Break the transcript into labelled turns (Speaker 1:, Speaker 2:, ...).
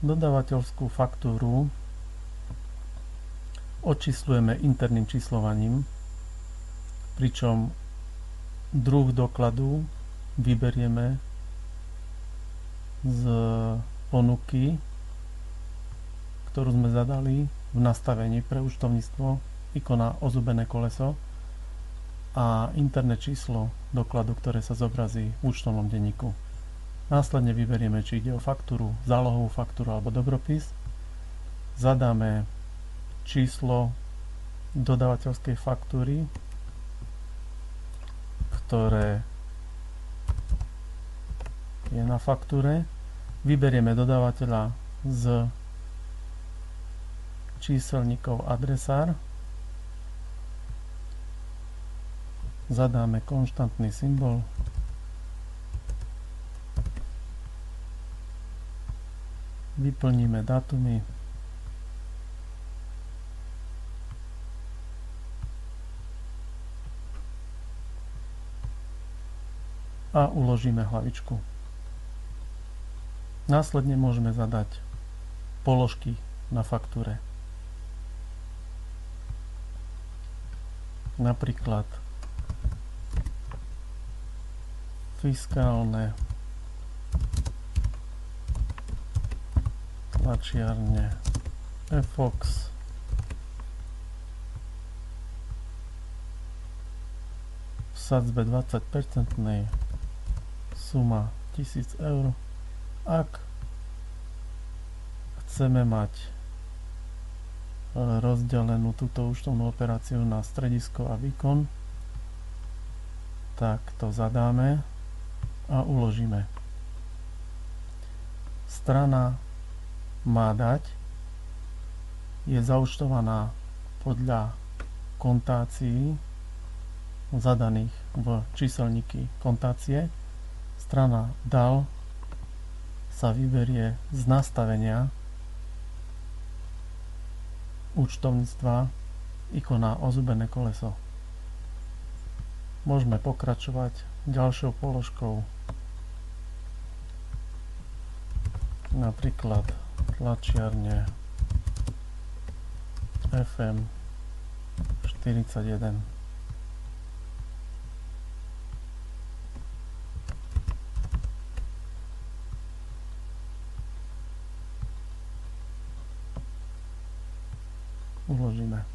Speaker 1: Dodávateľskú faktúru odčíslujeme interným číslovaním, pričom druh dokladu vyberieme z ponuky, ktorú sme zadali v nastavení pre účtovníctvo, ikona ozubené koleso, a interné číslo dokladu, ktoré sa zobrazí v účtovnom denníku. Následne vyberieme, či ide o faktúru, zálohovú faktúru alebo dobropis. Zadáme číslo dodávateľskej faktúry, ktoré je na faktúre. Vyberieme dodávateľa z číselníkov adresár. Zadáme konštantný symbol. Vyplníme dátumy. A uložíme hlavičku. Následne môžeme zadať položky na faktúre. Napríklad fiskálne tlačiarne FOX v sadzbe 20%, suma 1000 eur. Ak chceme mať rozdelenú túto účtovnú operáciu na stredisko a výkon, tak to zadáme a uložíme. Strana má dať je zaúčtovaná podľa kontácií zadaných v číselníky kontácie. Strana dal sa vyberie z nastavenia účtovníctva, ikona ozubené koleso. Môžeme pokračovať ďalšou položkou, napríklad tlačiarne FM 41. Uložíme.